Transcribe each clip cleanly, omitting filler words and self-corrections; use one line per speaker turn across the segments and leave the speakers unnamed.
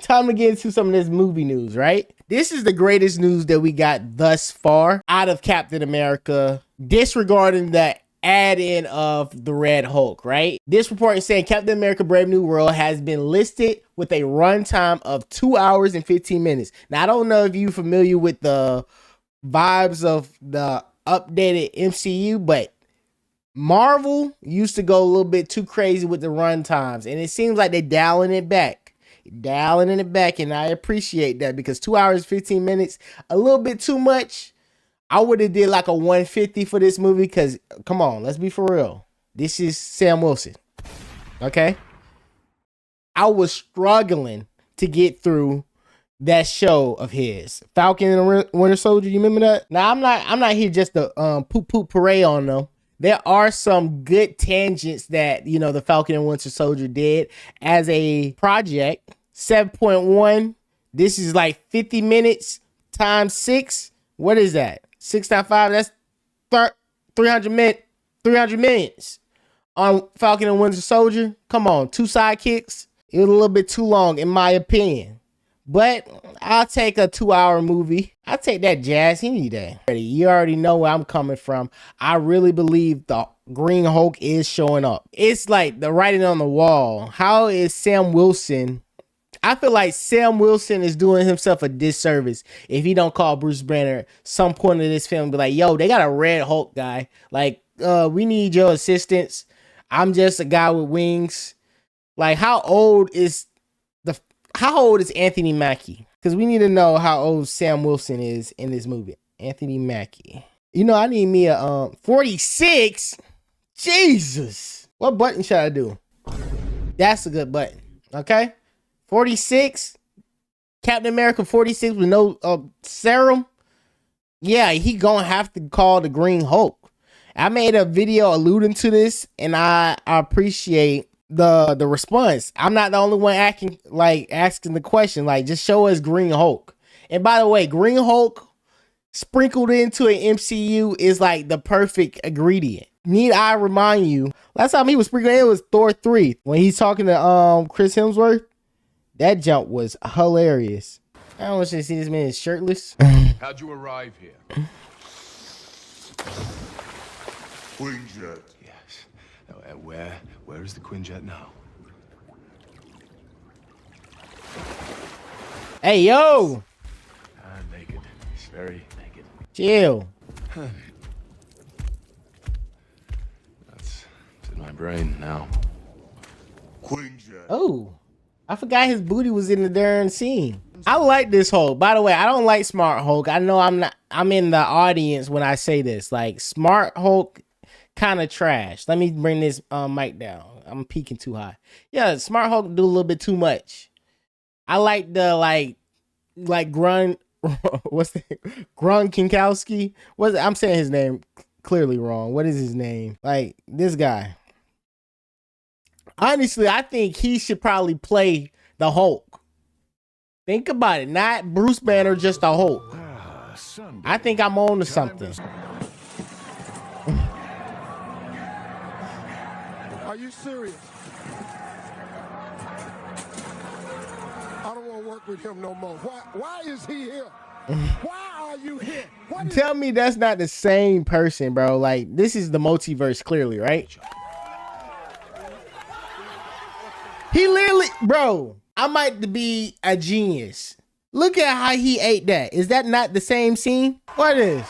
time to get into some of this movie news, right? This is the greatest news that we got thus far out of Captain America, disregarding the add-in of the Red Hulk, right? This report is saying Captain America Brave New World has been listed with a runtime of 2 hours and 15 minutes. Now, I don't know if you're familiar with the vibes of the updated MCU, but Marvel used to go a little bit too crazy with the run times, and it seems like they're dialing it back, and I appreciate that, because 2 hours 15 minutes, a little bit too much. I would have did like a 150 for this movie, because come on, let's be for real. This is Sam Wilson, okay? I was struggling to get through that show of his, Falcon and the Winter Soldier. You remember that? Now, I'm not here just to poop parade on them. There are some good tangents that, you know, the Falcon and Winter Soldier did as a project. 7.1. This is like 50 minutes times 6. What is that? 6.5. That's 300 minutes on Falcon and Winter Soldier. Come on, 2 sidekicks. It was a little bit too long, in my opinion. But I'll take a 2-hour movie. I'll take that jazz any day. You already know where I'm coming from. I really believe the Green Hulk is showing up. It's like the writing on the wall. How is Sam Wilson? I feel like Sam Wilson is doing himself a disservice if he don't call Bruce Banner some point of this film and be like, yo, they got a Red Hulk guy. Like, we need your assistance. I'm just a guy with wings. Like, how old is Anthony Mackie? Because we need to know how old Sam Wilson is in this movie. Anthony Mackie. You know, I need me a 46. Jesus. What button should I do? That's a good button. Okay. 46. Captain America 46 with no serum. Yeah, he gonna have to call the Green Hulk. I made a video alluding to this, and I appreciate the response. I'm not the only one asking the question. Like, just show us Green Hulk. And by the way, Green Hulk sprinkled into an MCU is like the perfect ingredient. Need I remind you, last time he was sprinkled in was Thor 3 when he's talking to Chris Hemsworth. That jump was hilarious. I don't want you to see this man shirtless.
How'd you arrive here?
Quinjet.
Yes. Where is the Quinjet now?
Hey, yo!
Naked. He's very naked.
Chill.
That's in my brain now.
Quinjet.
Oh, I forgot his booty was in the darn scene. I like this Hulk. By the way, I don't like Smart Hulk. I know I'm in the audience when I say this. Like, Smart Hulk kind of trash. Let me bring this mic down. I'm peaking too high. Yeah, Smart Hulk do a little bit too much. I like the like Grun what's the Grun Kinkowski? I'm saying his name clearly wrong. What is his name? Like, this guy. Honestly, I think he should probably play the Hulk. Think about it. Not Bruce Banner, just the Hulk. I think I'm on to something.
Are you serious? I don't want to work with him no more. Why is he here? Why are you here?
Tell me that's not the same person, bro. Like, this is the multiverse, clearly, right? He literally, bro, I might be a genius. Look at how he ate that. Is that not the same scene? What is?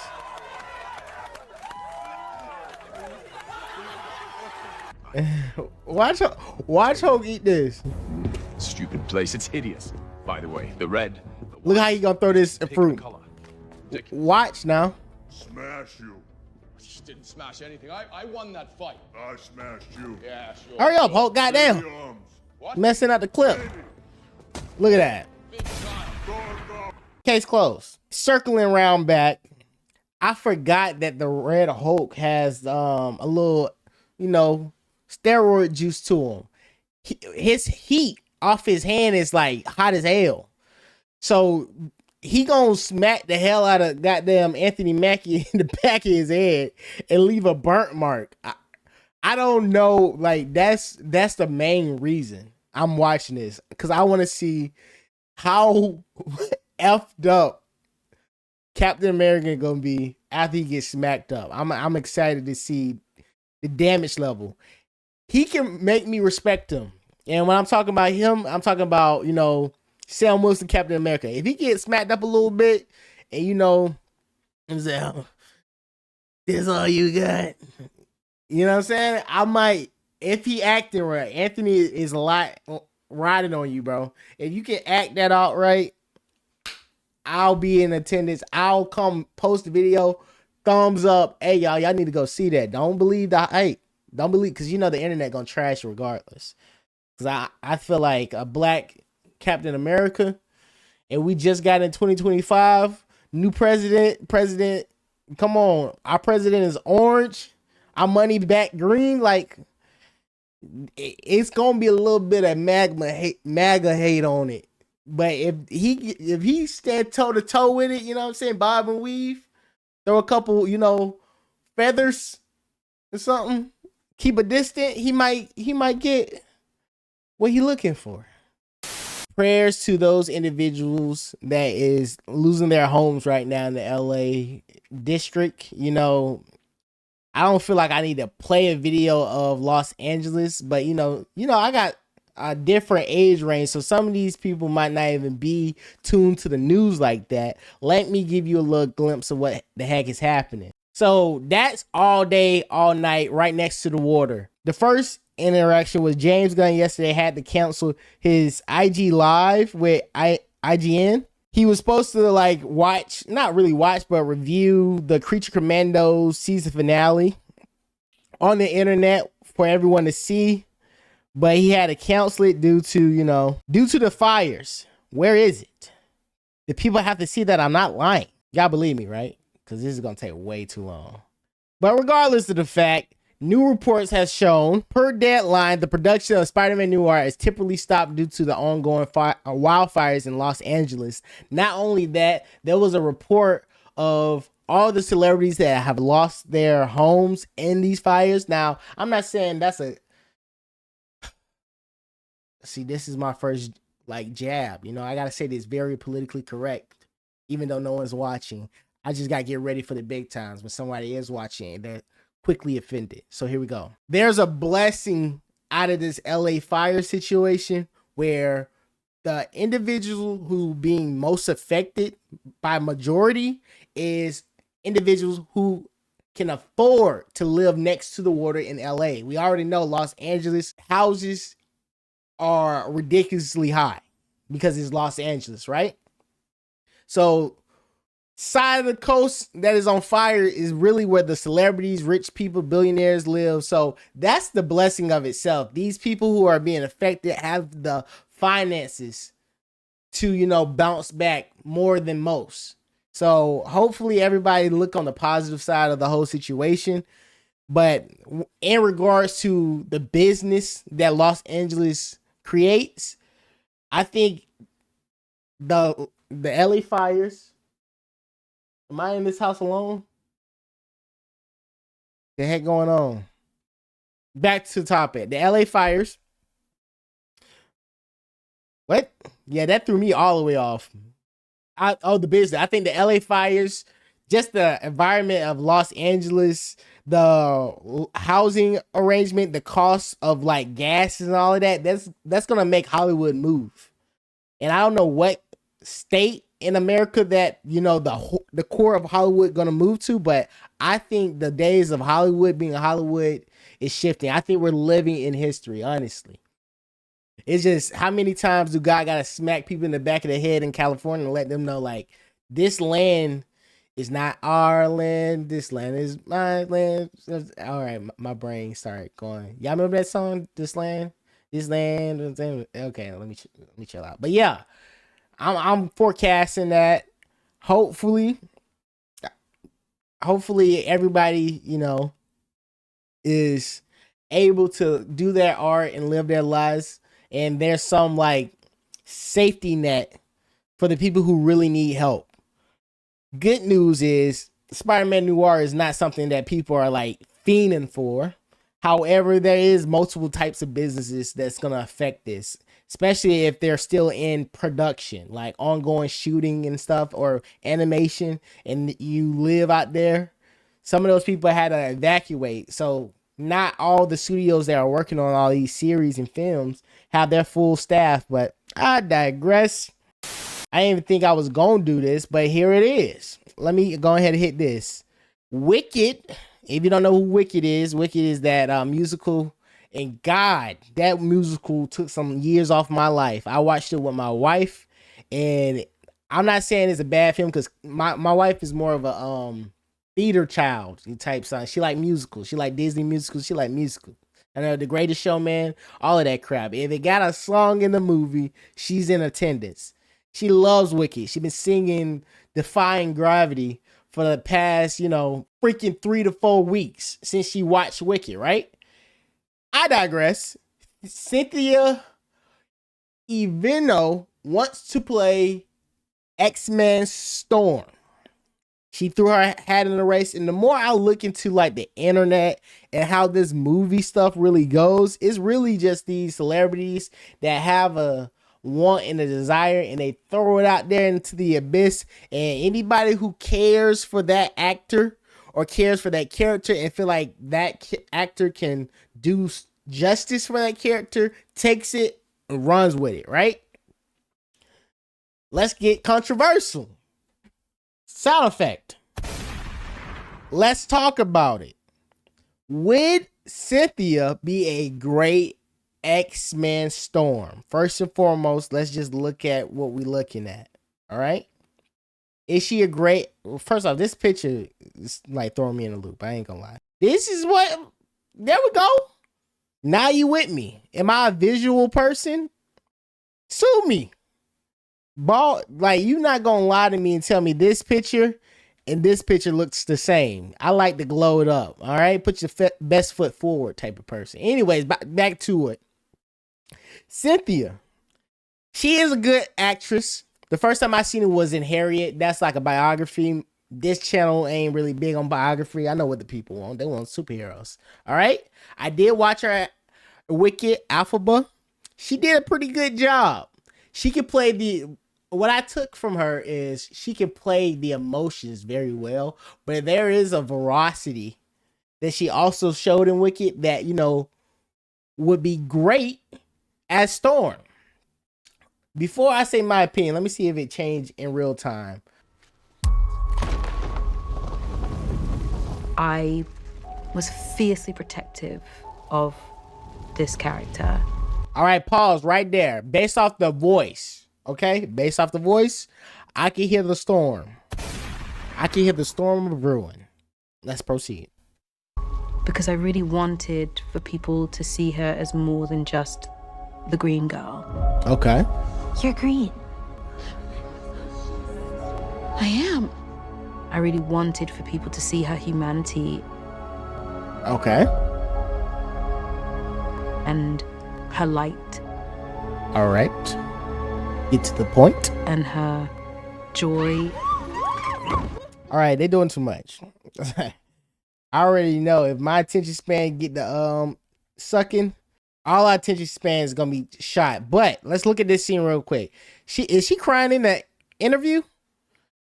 Watch Hulk eat this.
Stupid place. It's hideous. By the way, the red.
Look how he gonna throw this fruit. Watch now.
Smash you.
I just didn't smash anything. I won that fight.
I smashed you.
Yeah, sure.
Hurry up, Hulk. Goddamn.
What?
Messing up the clip. Look at that. Case closed. Circling around back. I forgot that the Red Hulk has a little, steroid juice to him. His heat off his hand is like hot as hell. So he gonna smack the hell out of goddamn Anthony Mackie in the back of his head and leave a burnt mark. I don't know, like that's the main reason I'm watching this, because I want to see how effed up Captain America gonna be after he gets smacked up. I'm excited to see the damage level. He can make me respect him. And when I'm talking about him, I'm talking about, Sam Wilson, Captain America. If he gets smacked up a little bit and, I'm saying, this all you got. You know what I'm saying? I might, if he acting right, Anthony is a lot riding on you, bro. If you can act that out right, I'll be in attendance. I'll come post the video, thumbs up. Hey, y'all need to go see that. Don't believe the hype. Don't believe, because the internet gonna trash regardless. Because I feel like a black Captain America, and we just got in 2025, new president, come on. Our president is orange. Our money back green. Like, it's gonna be a little bit of MAGA hate on it. But if he stand toe to toe with it, you know what I'm saying, bob and weave, throw a couple, feathers or something, keep a distance, he might get what he looking for. Prayers to those individuals that is losing their homes right now in the LA district. I don't feel like I need to play a video of Los Angeles, but I got a different age range, so some of these people might not even be tuned to the news like that. Let me give you a little glimpse of what the heck is happening. So that's all day, all night, right next to the water. The first interaction was James Gunn yesterday had to cancel his IG live with IGN. He was supposed to not really watch, but review the Creature Commandos season finale on the internet for everyone to see. But he had to cancel it due to the fires. Where is it? The people have to see that I'm not lying. Y'all believe me, right? Because this is going to take way too long. But regardless of the fact, new reports have shown, per Deadline, the production of Spider-Man Noir is temporarily stopped due to the ongoing wildfires in Los Angeles. Not only that, there was a report of all the celebrities that have lost their homes in these fires. Now, I'm not saying that's See, this is my first jab. I gotta say this very politically correct, even though no one's watching. I just gotta get ready for the big times when somebody is watching. They're quickly offended. So here we go. There's a blessing out of this LA fire situation where the individual who being most affected by majority is individuals who can afford to live next to the water in LA. We already know Los Angeles houses are ridiculously high because it's Los Angeles, right? So side of the coast that is on fire is really where the celebrities, rich people, billionaires live. So that's the blessing of itself. These people who are being affected have the finances to, bounce back more than most. So hopefully everybody look on the positive side of the whole situation. But in regards to the business that Los Angeles creates, I think the LA fires. Am I in this house alone? The heck going on? Back to the topic. The LA fires. What? Yeah, that threw me all the way off. The business. I think the LA fires, just the environment of Los Angeles, the housing arrangement, the cost of gas and all of that, that's gonna make Hollywood move. And I don't know what state in America that the core of Hollywood gonna move to, but I think the days of Hollywood being Hollywood is shifting. I think we're living in history, honestly. It's just, how many times do God gotta smack people in the back of the head in California and let them know this land is not our land, this land is my land. All right, my brain started going. Y'all remember that song, this land. Okay, let me chill out. But yeah, I'm forecasting that hopefully everybody, is able to do their art and live their lives, and there's some safety net for the people who really need help. Good news is Spider-Man Noir is not something that people are fiending for. However, there is multiple types of businesses that's going to affect this, especially if they're still in production, like ongoing shooting and stuff or animation, and you live out there. Some of those people had to evacuate. So not all the studios that are working on all these series and films have their full staff, but I digress. I didn't even think I was going to do this, but here it is. Let me go ahead and hit this. Wicked. If you don't know who Wicked is that musical. And God, that musical took some years off my life. I watched it with my wife, and I'm not saying it's a bad film because my wife is more of a theater child type son. She like musicals. She like Disney musicals. She like musicals. I know The Greatest Showman, all of that crap. If it got a song in the movie, she's in attendance. She loves Wicked. She's been singing Defying Gravity for the past, freaking 3 to 4 weeks since she watched Wicked, right? I digress. Cynthia Evino wants to play X-Men Storm. She threw her hat in the race, and the more I look into like the internet and how this movie stuff really goes, it's really just these celebrities that have a want and a desire, and they throw it out there into the abyss. And anybody who cares for that actor or cares for that character and feel like that actor can do justice for that character takes it and runs with it, right? Let's get controversial. Sound effect. Let's talk about it. Would Cynthia be a great X-Men Storm? First and foremost, let's just look at what we're looking at. All right. Is she a great... Well, first off, this picture is like throwing me in a loop. I ain't gonna lie. This is what... There we go. Now you with me. Am I a visual person? Sue me. Ball, like, you not gonna lie to me and tell me this picture and this picture looks the same. I like to glow it up. All right. Put your best foot forward type of person. Anyways, back to it. Cynthia. She is a good actress. The first time I seen it was in Harriet. That's like a biography. This channel ain't really big on biography. I know what the people want. They want superheroes. All right. I did watch her at Wicked Alphaba. She did a pretty good job. She could play what I took from her is she can play the emotions very well, but there is a veracity that she also showed in Wicked that, would be great as Storm. Before I say my opinion, let me see if it changed in real time.
I was fiercely protective of this character.
All right, pause right there. Based off the voice, okay? Based off the voice, I can hear the storm. I can hear the storm of ruin. Let's proceed.
Because I really wanted for people to see her as more than just the green girl.
Okay.
You're green. I am.
I really wanted for people to see her humanity.
Okay.
And her light.
All right. Get to the point.
And her joy.
All right, they're doing too much. I already know if my attention span get the sucking, all our attention span is gonna be shot. But let's look at this scene real quick. Is she crying in the interview?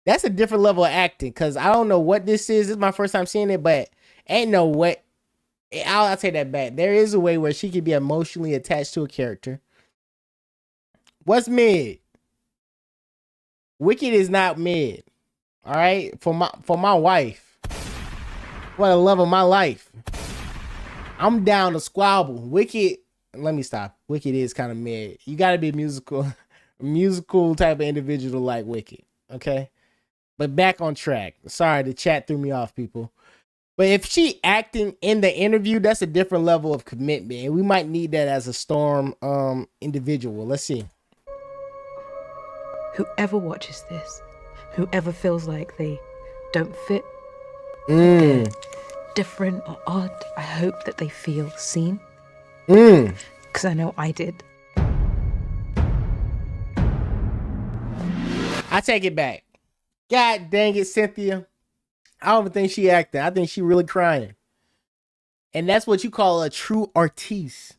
That's a different level of acting, because I don't know what this is. This is my first time seeing it, but ain't no way. I'll take that back. There is a way where she could be emotionally attached to a character. What's mid? Wicked is not mid. All right, for my wife, for the love of my life, I'm down to squabble. Wicked. Let me stop. Wicked is kind of mid. You got to be musical type of individual like Wicked. Okay. But back on track. Sorry, the chat threw me off, people. But if she acting in the interview, that's a different level of commitment. And we might need that as a Storm individual. Let's see.
Whoever watches this, whoever feels like they don't fit, different or odd, I hope that they feel seen. Because I know I did.
I take it back. God dang it, Cynthia. I don't even think she acting. I think she really crying. And that's what you call a true artiste.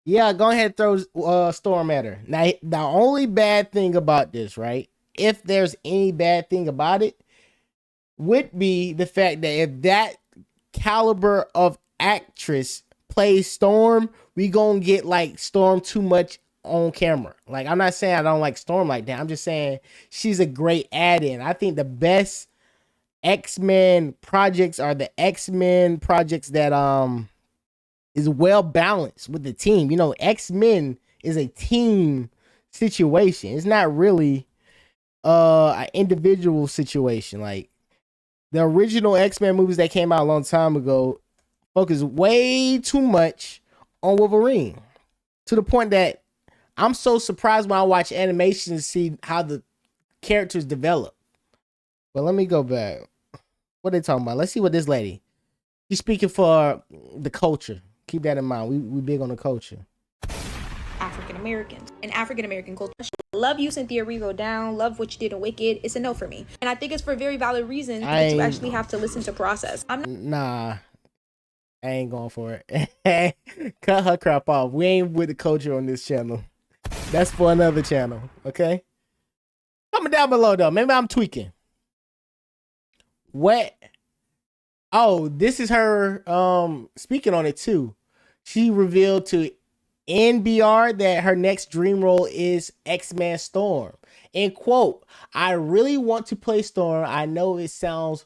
Yeah, go ahead and throw Storm at her. Now, the only bad thing about this, right? If there's any bad thing about it, would be the fact that if that caliber of actress plays Storm, we gonna get like Storm too much on camera. Like, I'm not saying I don't like Storm like that. I'm just saying she's a great add-in. I think the best X-Men projects are the X-Men projects that is well balanced with the team. You know, X-Men is a team situation. It's not really an individual situation. Like, the original X-Men movies that came out a long time ago focus way too much on Wolverine, to the point that I'm so surprised when I watch animation to see how the characters develop. But let me go back. What are they talking about? Let's see what this lady. She's speaking for the culture. Keep that in mind. We big on the culture.
African Americans and African American culture. Love you, Cynthia Erivo, down. Love what you did in Wicked. It's a no for me, and I think it's for very valid reasons that you actually have to listen to process.
Nah, I ain't going for it. Cut her crap off. We ain't with the culture on this channel. That's for another channel. Okay. Comment down below though. Maybe I'm tweaking. What? Oh, this is her speaking on it too. She revealed to NBR that her next dream role is X-Men Storm. And quote, "I really want to play Storm. I know it sounds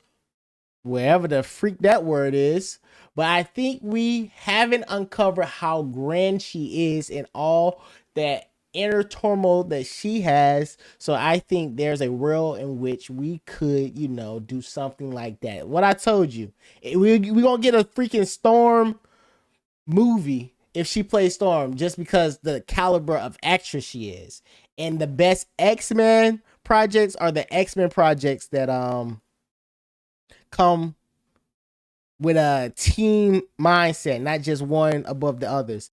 wherever the freak that word is, but I think we haven't uncovered how grand she is and all that inner turmoil that she has. So I think there's a world in which we could, you know, do something like that." What I told you, we gonna get a freaking Storm movie if she plays Storm, just because the caliber of actress she is. And the best X-Men projects are the X-Men projects that come with a team mindset, not just one above the others.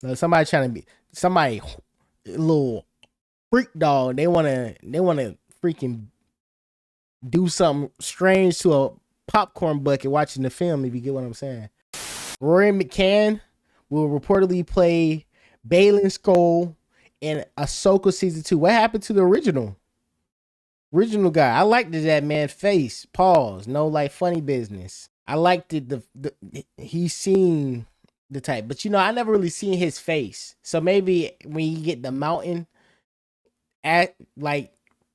So somebody trying to be somebody little freak dog, they wanna freaking do something strange to a popcorn bucket watching the film, if you get what I'm saying. Rory McCann will reportedly play Balin Skull in Ahsoka season 2. What happened to the original guy? I liked that man face. Pause. No, like, funny business. I liked it. He seen the type, but you know, I never really seen his face. So maybe when you get the mountain like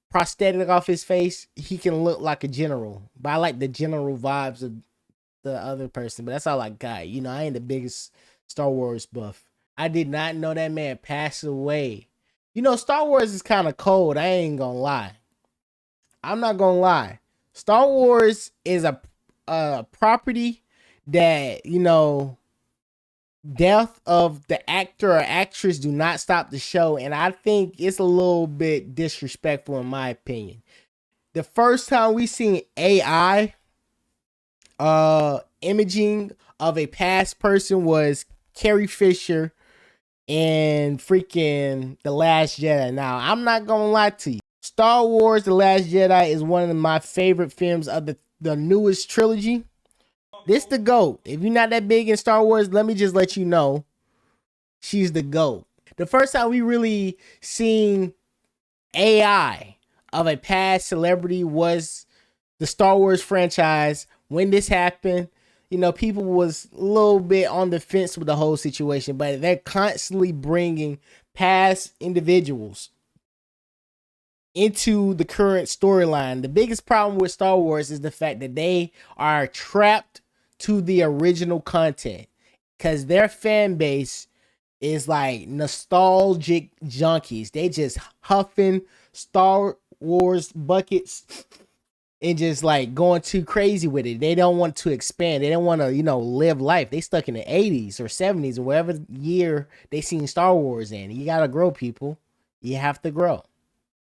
prosthetic off his face, he can look like a general. But I like the general vibes of the other person. But that's all I got. You know, I ain't the biggest Star Wars buff. I did not know that man passed away. You know, Star Wars is kind of cold. I ain't gonna lie. I'm not gonna lie. Star Wars is a property that, you know, death of the actor or actress do not stop the show. And I think it's a little bit disrespectful in my opinion. The first time we seen AI imaging of a past person was Carrie Fisher and freaking The Last Jedi. Now, I'm not gonna lie to you. Star Wars The Last Jedi is one of my favorite films of the newest trilogy. This the GOAT. If you're not that big in Star Wars, let me just let you know, she's the GOAT. The first time we really seen AI of a past celebrity was the Star Wars franchise. When this happened, you know, people was a little bit on the fence with the whole situation, but they're constantly bringing past individuals into the current storyline. The biggest problem with Star Wars is the fact that they are trapped to the original content, because their fan base is like nostalgic junkies. They just huffing Star Wars buckets and just like going too crazy with it. They don't want to expand. They don't want to, you know, live life. They stuck in the 80s or 70s or whatever year they seen Star Wars in. You gotta grow, people. You have to grow,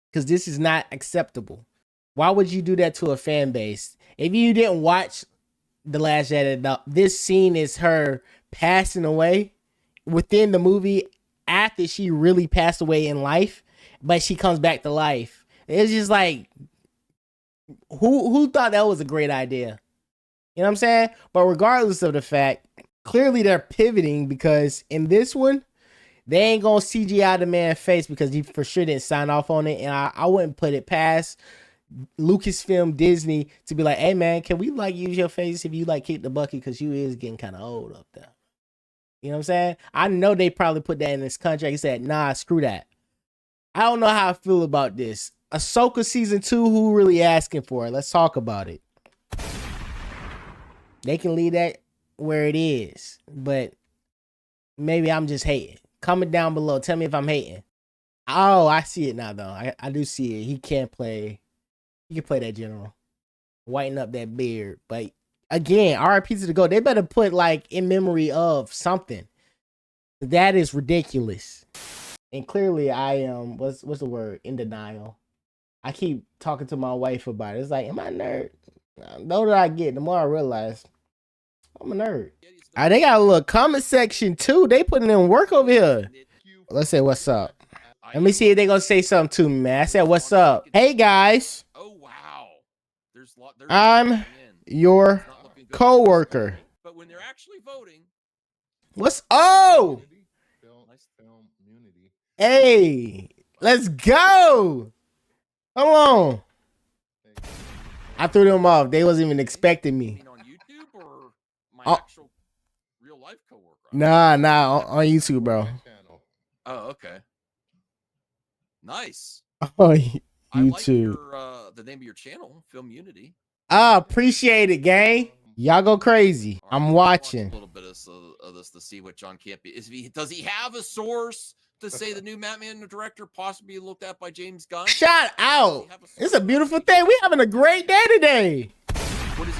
because this is not acceptable. Why would you do that to a fan base? If you didn't watch The Last Jedi, this scene is her passing away within the movie after she really passed away in life, but she comes back to life. It's just like, who thought that was a great idea? You know what I'm saying? But regardless of the fact, clearly they're pivoting because in this one, they ain't gonna CGI the man's face because he for sure didn't sign off on it. And I wouldn't put it past Lucasfilm Disney to be like, hey man, can we like use your face if you like kick the bucket because you is getting kind of old up there. You know what I'm saying? I know they probably put that in this contract. He said, nah, screw that. I don't know how I feel about this. Ahsoka season 2, who really asking for it? Let's talk about it. They can leave that where it is, but maybe I'm just hating. Comment down below. Tell me if I'm hating. Oh, I see it now though. I do see it. He can play that general. Whiten up that beard. But again, RIP to the GOAT. They better put like in memory of something. That is ridiculous. And clearly I am, what's the word? In denial. I keep talking to my wife about it. It's like, am I a nerd? The older I get, the more I realize I'm a nerd. All right, they got a little comment section too. They putting in work over here. Let's say what's up. Let me see if they gonna say something to me, man. I said what's up. Hey guys.
Oh wow.
I'm your co-worker.
But when they're actually voting,
what's hey, let's go. Come on. I threw them off. They wasn't even expecting me.
on YouTube or my actual real life coworker?
Nah, on YouTube, bro.
Oh, okay. Nice.
Oh,
I like
YouTube.
the name of your channel, Film Unity.
I appreciate it, gang. Y'all go crazy.
All right,
I'm watching.
A little bit of this to see what John Campy is. Does he have a source to say the new Batman director possibly looked at by James Gunn?
Shout out. It's a beautiful thing. We having a great day today.
What does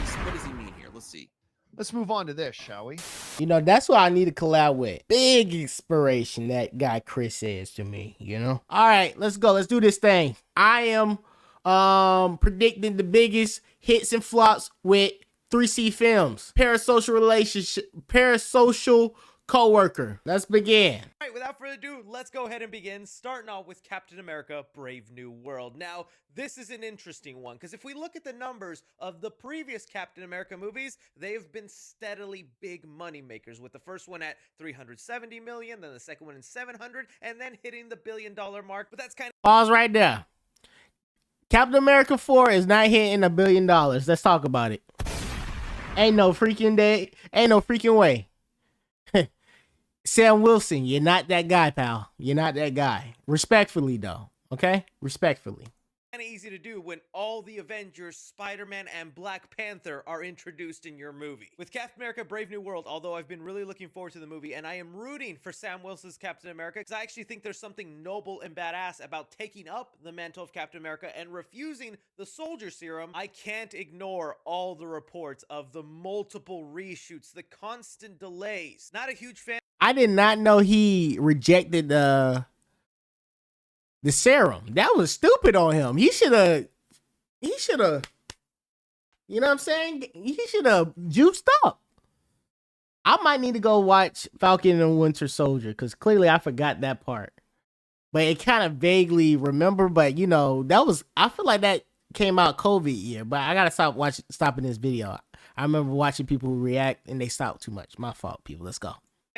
he mean here? Let's see.
Let's move on to this, shall we?
You know, that's what I need to collab with. Big inspiration that guy Cris is to me, you know? All right, let's go. Let's do this thing. I am predicting the biggest hits and flops with 3C Films. Parasocial relationship, parasocial co-worker. Let's begin.
All right, without further ado, let's go ahead and begin, starting off with Captain America Brave New World. Now, this is an interesting one, because if we look at the numbers of the previous Captain America movies, they've been steadily big money makers, with the first one at $370 million, then the second one in $700, and then hitting the $1 billion mark, but that's kind of...
Pause right there. Captain America 4 is not hitting $1 billion. Let's talk about it. Ain't no freaking day. Ain't no freaking way. Sam Wilson, you're not that guy, pal. You're not that guy. Respectfully, though. Okay? Respectfully.
Kind of easy to do when all the Avengers, Spider-Man, and Black Panther are introduced in your movie. With Captain America Brave New World, although I've been really looking forward to the movie, and I am rooting for Sam Wilson's Captain America, because I actually think there's something noble and badass about taking up the mantle of Captain America and refusing the soldier serum, I can't ignore all the reports of the multiple reshoots, the constant delays. Not a huge fan.
I did not know he rejected the serum. That was stupid on him. He should have, you know what I'm saying? He should have juiced up. I might need to go watch Falcon and Winter Soldier, because clearly I forgot that part. But it kind of vaguely remember, but you know, I feel like that came out COVID year, but I gotta stopping this video. I remember watching people react and they stopped too much. My fault, people. Let's go.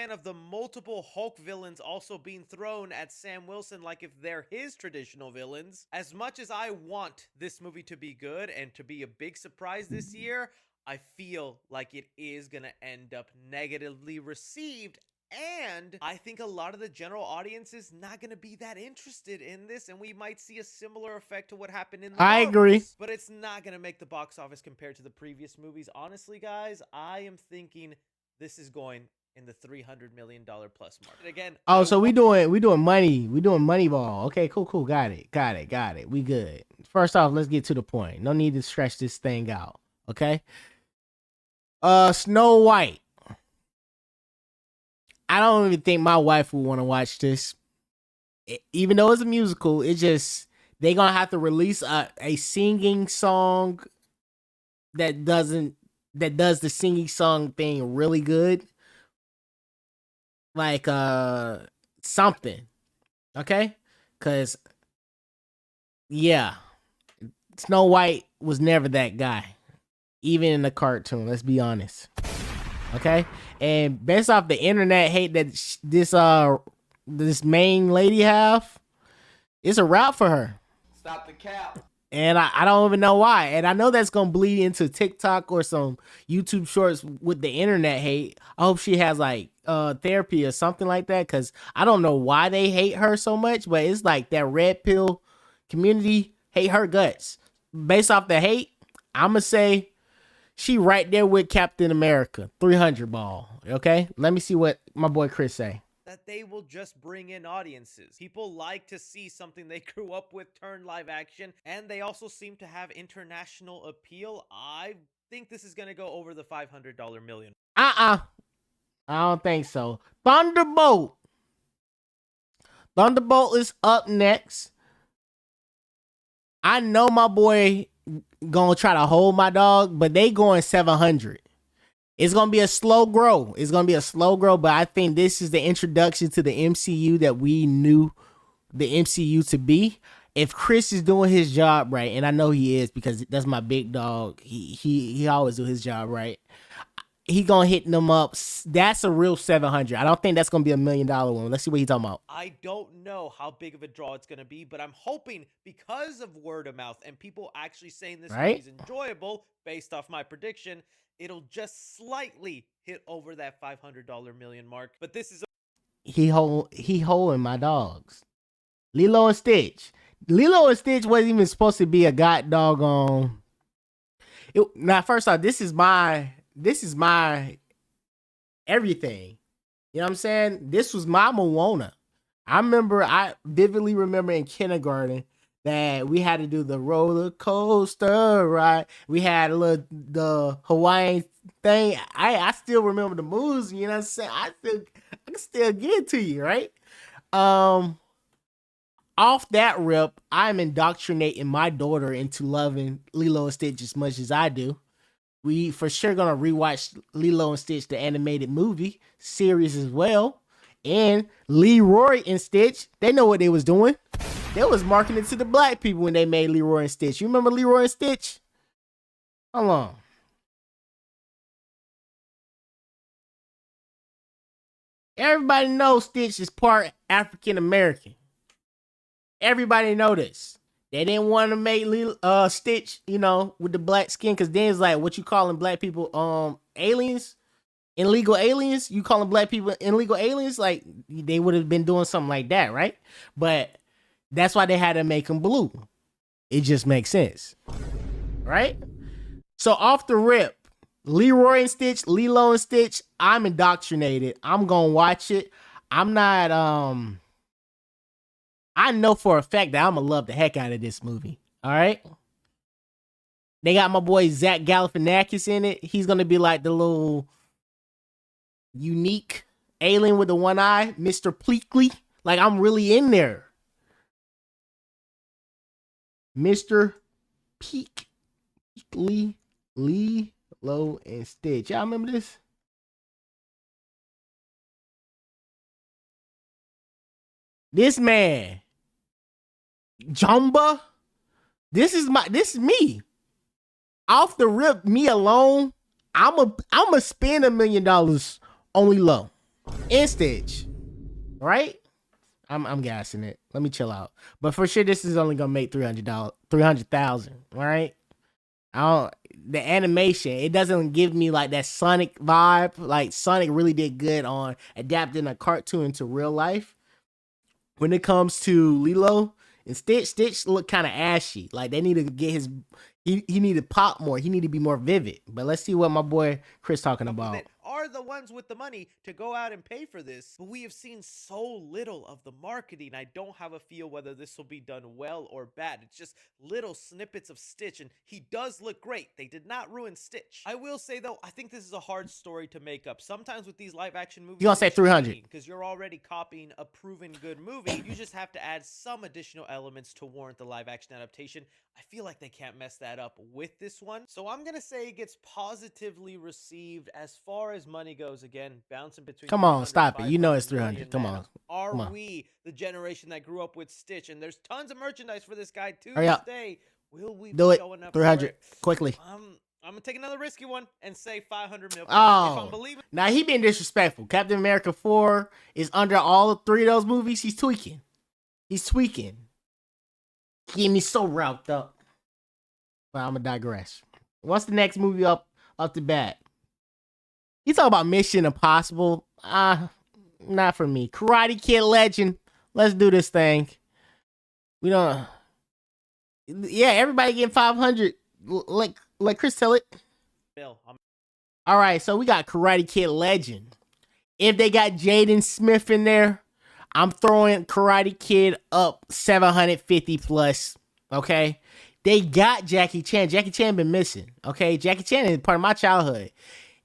Of the multiple Hulk villains also being thrown at Sam Wilson like if they're his traditional villains. As much as I want this movie to be good and to be a big surprise this year, I feel like it is gonna end up negatively received, and I think a lot of the general audience is not gonna be that interested in this, and we might see a similar effect to what happened in the
I agree.
But it's not gonna make the box office compared to the previous movies. Honestly, guys, I am thinking this is going in the $300 million plus mark. And again,
oh, so we doing money. We doing money ball. Okay, cool. Got it. We good. First off, let's get to the point. No need to stretch this thing out. Okay. Snow White. I don't even think my wife would want to watch this. Even though it's a musical, it just, they gonna have to release a singing song that does the singing song thing really good. Like something, okay? Because yeah, Snow White was never that guy. even in the cartoon. Let's be honest. Okay, and based off the internet hate that this main lady have, it's a wrap for her.
Stop the cap.
And I don't even know why. And I know that's gonna bleed into TikTok or some YouTube shorts with the internet hate. I hope she has like therapy or something like that, because I don't know why they hate her so much, but it's like that red pill community hate her guts. Based off the hate, I'ma say she right there with Captain America, 300 ball. Okay, let me see what my boy Cris say.
That they will just bring in audiences. People like to see something they grew up with turn live action, and they also seem to have international appeal. I think this is going to go over the $500 million.
I don't think so. Thunderbolt is up next. I know my boy gonna try to hold my dog, but they going 700. It's gonna be a slow grow. But I think this is the introduction to the MCU that we knew the MCU to be. If Cris is doing his job right, and I know he is because that's my big dog. He always do his job right. He gonna hit them up. That's a real 700. I don't think that's gonna be $1 million one. Let's see what he's talking about.
I don't know how big of a draw it's gonna be, but I'm hoping because of word of mouth and people actually saying this movie is enjoyable based off my prediction, it'll just slightly hit over that $500 million mark. But this is
he holding my dogs. Lilo and Stitch. Lilo and Stitch wasn't even supposed to be a god doggone. Now, first off, this is my everything. You know what I'm saying? This was my Moana. I vividly remember in kindergarten that we had to do the roller coaster ride. We had the Hawaiian thing. I still remember the moves. You know what I'm saying? I can still get it to you, right? Off that rip, I'm indoctrinating my daughter into loving Lilo and Stitch as much as I do. We for sure gonna rewatch Lilo and Stitch, the animated movie series as well. And Leroy and Stitch, they know what they was doing. They was marketing to the black people when they made Leroy and Stitch. You remember Leroy and Stitch? Hold on. Everybody knows Stitch is part African American. Everybody know this. They didn't want to make Stitch, with the black skin, because then it's like, what you calling black people, aliens? Illegal aliens? You calling black people illegal aliens? Like, they would have been doing something like that, right? But that's why they had to make them blue. It just makes sense, right? So off the rip, Leroy and Stitch, Lilo and Stitch, I'm indoctrinated. I'm gonna watch it. I'm not, I know for a fact that I'm gonna love the heck out of this movie. All right. They got my boy Zach Galifianakis in it. He's gonna be like the little unique alien with the one eye, Mr. Pleakley. Like, I'm really in there. Mr. Pleakley, Lilo and Stitch. Y'all remember this? This man, Jumba. This is me. Off the rip, me alone. I'ma spend $1 million on Lilo and Stitch. Right? I'm gassing it. Let me chill out. But for sure, this is only gonna make $300,000. Right? The animation, it doesn't give me like that Sonic vibe. Like, Sonic really did good on adapting a cartoon into real life. When it comes to Lilo and Stitch look kind of ashy. Like, they need to get he need to pop more. He need to be more vivid. But let's see what my boy Cris talking about.
That are the ones with the money to go out and pay for this. But we have seen so little of the marketing. I don't have a feel whether this will be done well or bad. It's just little snippets of Stitch, and he does look great. They did not ruin Stitch. I will say, though, I think this is a hard story to make up. Sometimes with these live action movies,
you gonna say 300
because you're already copying a proven good movie. You just have to add some additional elements to warrant the live action adaptation. I feel like they can't mess that up with this one. So I'm gonna say it gets positively received as far as money goes. Again, bouncing between.
Come on, stop it. You know it's 300. Come on.
Are we the generation that grew up with Stitch? And there's tons of merchandise for this guy too.
Hurry up.
Will we
do it?
showing up
300 quickly.
I'm gonna take another risky one and say 500 mil. If
Oh,
I'm believing.
now he been disrespectful. Captain America 4 is under all 3 of those movies. He's tweaking. He's tweaking. Getting me so riled up. But I'm gonna digress. What's the next movie up the bat? You talk about Mission Impossible. Not for me. Karate Kid Legend. Let's do this thing. We don't. Yeah, everybody getting 500. Let Chris tell it.
Bill,
All right, so we got Karate Kid Legend. If they got Jaden Smith in there, I'm throwing Karate Kid up 750 plus. Okay, they got Jackie Chan. Jackie Chan been missing. Okay, Jackie Chan is part of my childhood.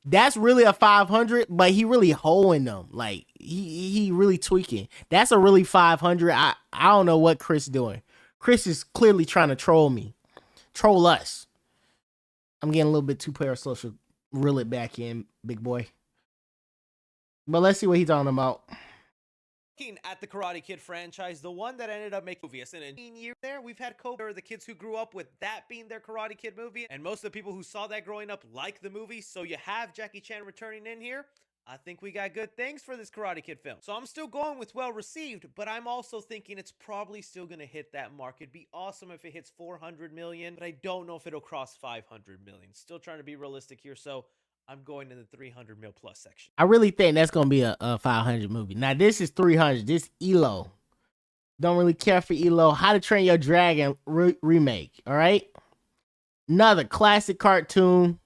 That's really a 500, but he really holding them. Like he really tweaking. That's a really 500. I don't know what Chris doing. Chris is clearly trying to troll us. I'm getting a little bit too parasocial. Reel it back in, big boy. But let's see what he's talking about.
looking at the Karate Kid franchise, the one that ended up making movies. And in 18 years there, we've had the kids who grew up with that being their Karate Kid movie. And most of the people who saw that growing up like the movie. So you have Jackie Chan returning in here. I think we got good things for this Karate Kid film. So I'm still going with well received, but I'm also thinking it's probably still going to hit that mark. It'd be awesome if it hits 400 million, but I don't know if it'll cross 500 million. Still trying to be realistic here, so I'm going in the 300 mil plus section.
I really think that's going to be a 500 movie. Now, this is 300. This ELO. Don't really care for ELO. How to Train Your Dragon remake, all right? Another classic cartoon.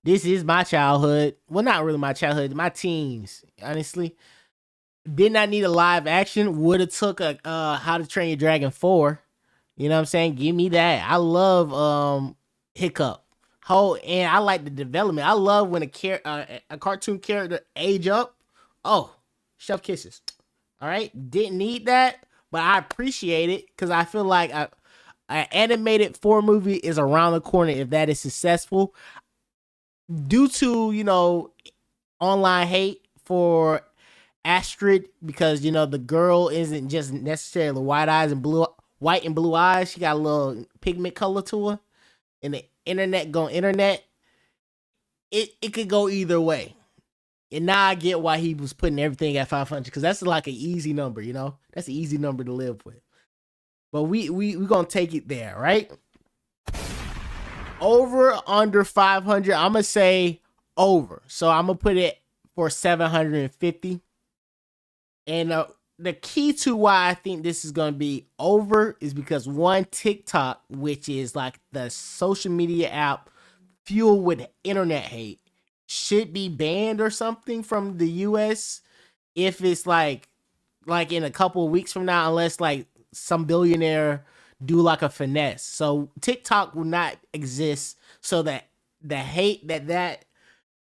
This is my childhood. Well, not really my childhood. My teens, honestly. Did not need a live action. Would have took a How to Train Your Dragon 4. You know what I'm saying? Give me that. I love Hiccup. And I like the development. I love when a cartoon character age up. Oh, chef kisses. All right? Didn't need that, but I appreciate it because I feel like an animated 4 movie is around the corner if that is successful. Due to, online hate for Astrid, because, the girl isn't just necessarily white and blue eyes. She got a little pigment color to her. And the internet it could go either way. And now I get why he was putting everything at 500, because that's like an easy number, That's an easy number to live with. But we gonna take it there, right? Over, under 500, I'm going to say over. So I'm going to put it for 750. And the key to why I think this is going to be over is because, one, TikTok, which is like the social media app fueled with internet hate, should be banned or something from the US if it's like in a couple of weeks from now, unless like some billionaire do like a finesse. So TikTok will not exist, so that the hate that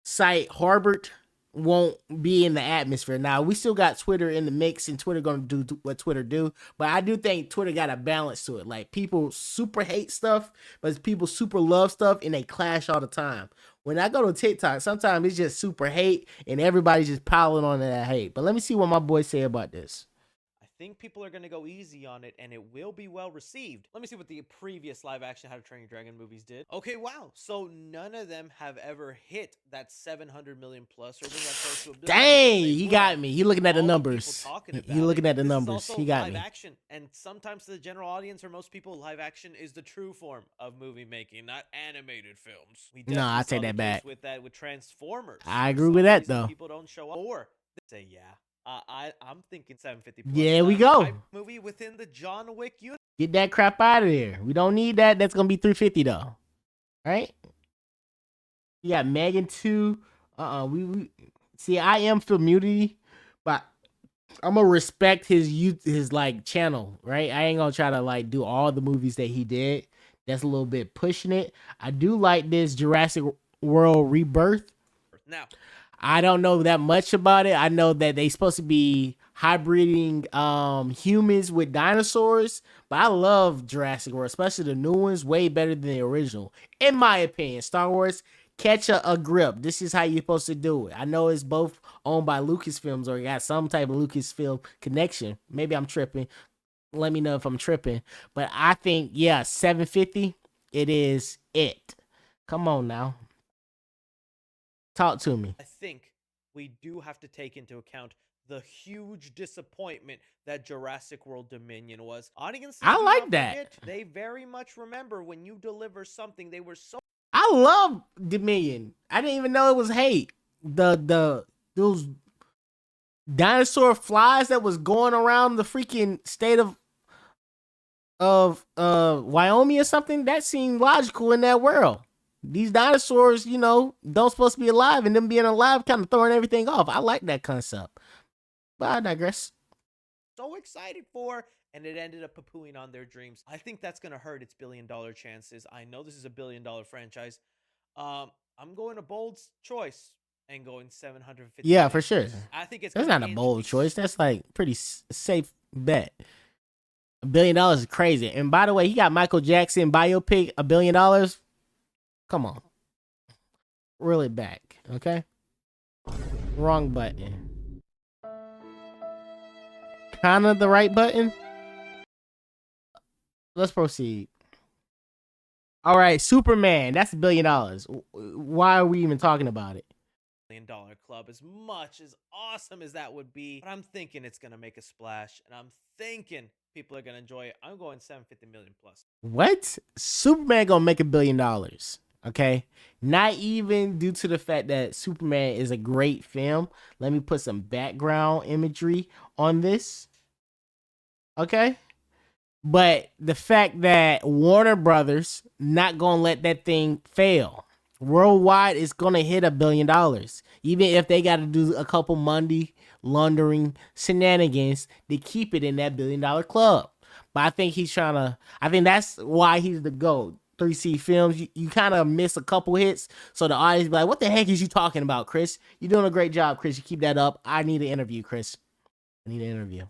site harbored won't be in the atmosphere. Now, we still got Twitter in the mix, and Twitter gonna do what Twitter do, but I do think Twitter got a balance to it. Like, people super hate stuff, but people super love stuff, and they clash all the time. When I go to TikTok, sometimes it's just super hate, and everybody's just piling on that hate. But let me see what my boys say about this.
I think people are going to go easy on it, and it will be well received. Let me see what the previous live action How to Train Your Dragon movies did. Okay, wow. So none of them have ever hit that 700 million plus, or been that close to a billion.
Dang, he got me. He looking at the numbers. He looking at the numbers. He got me.
Action, and sometimes to the general audience, or most people, live action is the true form of movie making, not animated films.
No, I take that back.
With Transformers.
I agree with that, though.
People don't show up, or they say, yeah. I'm thinking 750 plus.
Yeah, we go.
Movie within the John Wick universe.
Get that crap out of there. We don't need that. That's gonna be 350 though. All right. You got Megan 2. We see. I am Filmmunity, but I'm gonna respect his like channel. Right. I ain't gonna try to like do all the movies that he did. That's a little bit pushing it. I do like this Jurassic World Rebirth.
Now,
I don't know that much about it. I know that they supposed to be hybriding humans with dinosaurs, but I love Jurassic World, especially the new ones, way better than the original. In my opinion, Star Wars, catch a grip. This is how you're supposed to do it. I know it's both owned by Lucasfilms or got some type of Lucasfilm connection. Maybe I'm tripping. Let me know if I'm tripping. But I think, 750, it is it. Come on now. Talk to me.
I think we do have to take into account the huge disappointment that Jurassic World Dominion was. Audiences
I
do
like
not
that.
forget. They very much remember when you deliver something. They were so
I love Dominion. I didn't even know it was hate. Those dinosaur flies that was going around the freaking state of Wyoming or something, that seemed logical in that world. These dinosaurs, you know, don't supposed to be alive, and them being alive kind of throwing everything off. I like that concept. But I digress.
so excited for, and it ended up poo-pooing on their dreams. I think that's going to hurt its billion-dollar chances. I know this is a billion-dollar franchise. I'm going a bold choice and going 750.
Yeah, for sure.
I think it's
That's
gonna
not a
inch
bold
the
choice. That's like pretty safe bet. $1 billion is crazy. And by the way, he got Michael Jackson biopic, $1 billion. Come on. Reel it back, okay? Wrong button. Kind of the right button. Let's proceed. All right, Superman. That's $1 billion. Why are we even talking about it?
$1 club, as much as awesome as that would be, but I'm thinking it's gonna make a splash, and I'm thinking people are gonna enjoy it. I'm going 750 million plus.
What? Superman gonna make $1 billion. Okay, not even due to the fact that Superman is a great film. Let me put some background imagery on this. Okay, but the fact that Warner Brothers not gonna let that thing fail. Worldwide, it's gonna hit $1 billion, even if they got to do a couple money laundering shenanigans to keep it in that $1 billion club. But I think he's trying to. I think that's why he's the GOAT. 3C Films, you kind of miss a couple hits, so the audience be like, "What the heck is you talking about, Chris? You're doing a great job, Chris. You keep that up. I need an interview, Chris. I need an interview."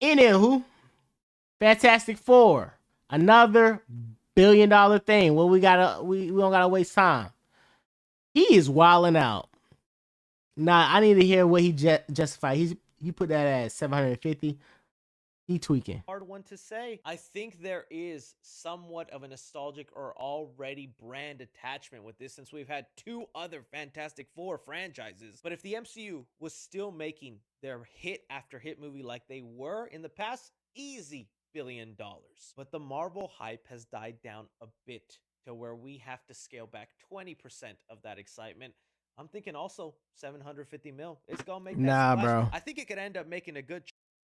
Anywho, Fantastic Four, another $1 billion thing. Well, we don't gotta waste time. He is wilding out. Nah, I need to hear what he justified. He put that at 750. He tweaking.
Hard one to say. I think there is somewhat of a nostalgic or already brand attachment with this, since we've had 2 other Fantastic Four franchises. But if the MCU was still making their hit after hit movie like they were in the past, easy $1 billion. But the Marvel hype has died down a bit to where we have to scale back 20% of that excitement. I'm thinking also 750 mil. It's gonna make that splash.
Bro.
I think it could end up making a good.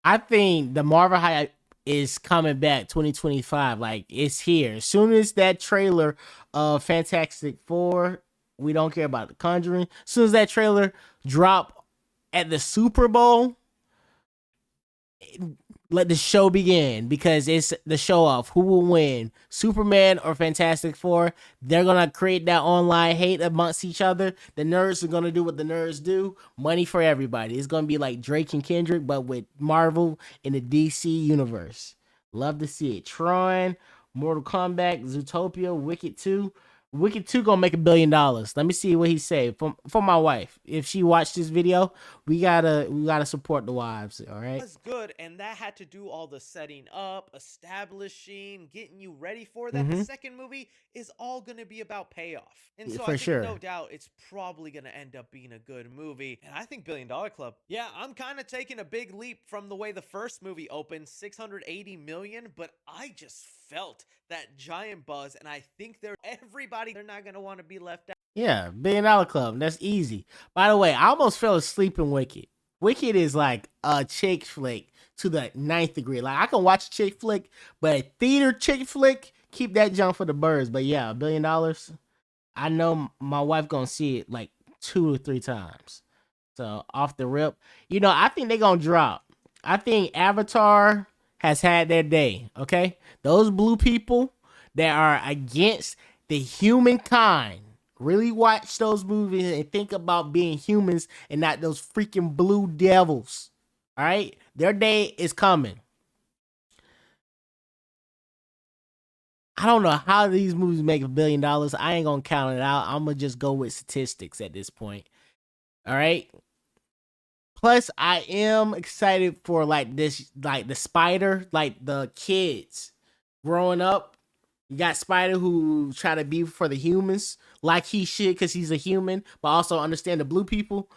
I think the Marvel hype is coming back 2025. Like, it's here. As soon as that trailer of Fantastic Four, we don't care about The Conjuring. As soon as that trailer drop at the Super Bowl, let the show begin, because it's the show off. Who will win, Superman or Fantastic Four? They're gonna create that online hate amongst each other. The nerds are gonna do what the nerds do. Money for everybody. It's gonna be like Drake and Kendrick, but with Marvel in the DC universe. Love to see it. Tron, Mortal Kombat, Zootopia, Wicked 2. Wicked 2 gonna make $1 billion. Let me see what he said. For my wife, if she watched this video, we gotta support the wives. All right.
Was good, and that had to do all the setting up, establishing, getting you ready for that. The second movie is all gonna be about payoff, and so I think no doubt it's probably gonna end up being a good movie. And I think $1 Billion Club. Yeah, I'm kind of taking a big leap from the way the first movie opened, 680 million, but I just felt that giant buzz, and I think they're not gonna want to be left out.
Yeah, $1 Billion Club. That's easy. By the way, I almost fell asleep in Wicked. Wicked is like a chick flick to the 9th degree. Like, I can watch a chick flick, but a theater chick flick, keep that jump for the birds. But yeah, $1 billion. I know my wife gonna see it like 2 or 3 times. So off the rip, I think they're gonna drop. I think Avatar has had their day. Okay, those blue people that are against the humankind, really watch those movies and think about being humans and not those freaking blue devils. All right, their day is coming. I don't know how these movies make $1 billion. I ain't gonna count it out. I'm gonna just go with statistics at this point. All right. Plus, I am excited for like the spider, like the kids growing up. You got Spider who try to be for the humans like he should because he's a human, but also understand the blue people.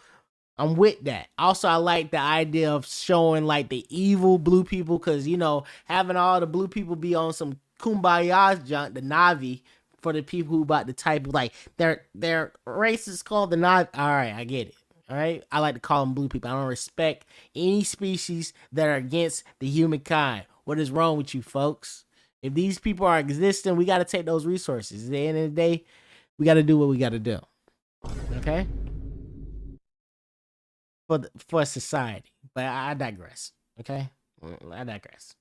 I'm with that. Also, I like the idea of showing like the evil blue people because, you know, having all the blue people be on some kumbaya junk, the Navi, for the people who about the type of like their race is called the Navi. All right, I get it. All right, I like to call them blue people. I don't respect any species that are against the humankind. What is wrong with you folks? If these people are existing, we got to take those resources. At the end of the day, we got to do what we got to do. Okay? For society. But I digress. Okay? I digress.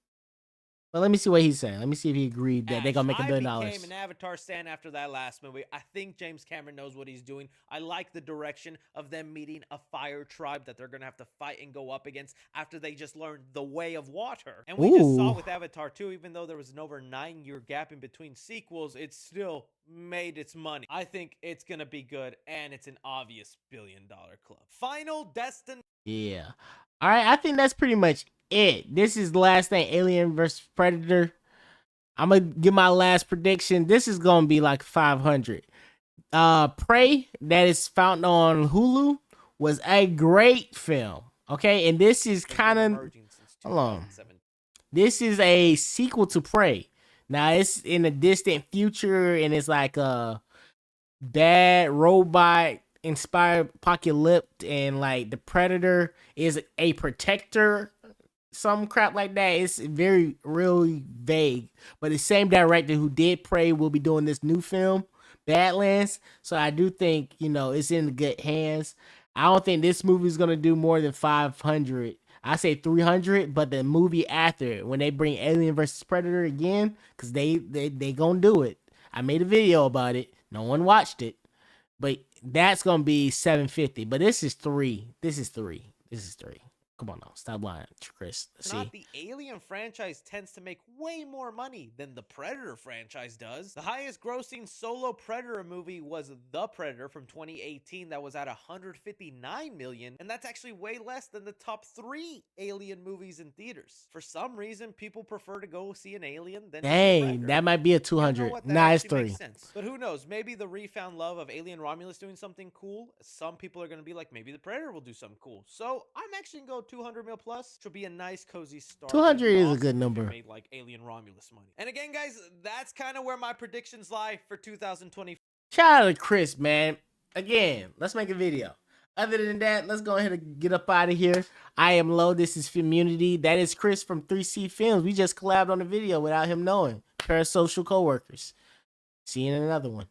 But let me see what he's saying. Let me see if he agreed that they're going to make $1 billion.
I became an Avatar stan after that last movie. I think James Cameron knows what he's doing. I like the direction of them meeting a fire tribe that they're going to have to fight and go up against after they just learned the way of water. And we just saw with Avatar 2, even though there was an over 9-year gap in between sequels, it still made its money. I think it's going to be good, and it's an obvious $1 billion club. Final Destination.
Yeah. All right, I think that's pretty much it. This is the last thing, Alien vs. Predator. I'm going to give my last prediction. This is going to be like 500. Prey, that is found on Hulu, was a great film. Okay, and this is kind of... Hold on. This is a sequel to Prey. Now, it's in a distant future, and it's like a bad robot inspired apocalypse, and like the Predator is a protector, some crap like that. It's very really vague, but the same director who did Prey will be doing this new film, Badlands. So I do think, you know, it's in good hands. I don't think this movie is gonna do more than 500. I say 300, but the movie after it, when they bring Alien vs. Predator again, because they gonna do it. I made a video about it. No one watched it, but that's gonna be 750. But this is 3. This is 3. This is 3. Come on now, stop lying, Chris.
Not the Alien franchise tends to make way more money than the Predator franchise does. The highest grossing solo Predator movie was The Predator from 2018 that was at 159 million, and that's actually way less than the top 3 Alien movies in theaters. For some reason, people prefer to go see an Alien than
dang, that might be a 200. Nah, it's 3.
But who knows? Maybe the refound love of Alien Romulus doing something cool. Some people are going to be like, maybe the Predator will do something cool. So I'm actually going to go 200 mil plus, which will be a nice cozy start.
200 is a good number.
Made like Alien Romulus money. And again, guys, that's kind of where my predictions lie for 2020.
Shout out to Chris, man. Again, let's make a video. Other than that, let's go ahead and get up out of here. I am Low. This is Filmunity. That is Chris from 3C Films. We just collabed on the video without him knowing. Parasocial co-workers. See you in another one.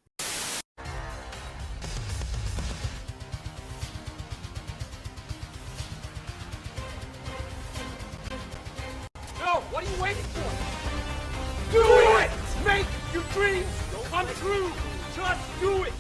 What are you waiting for? Do it! Make your dreams come true! Just do it!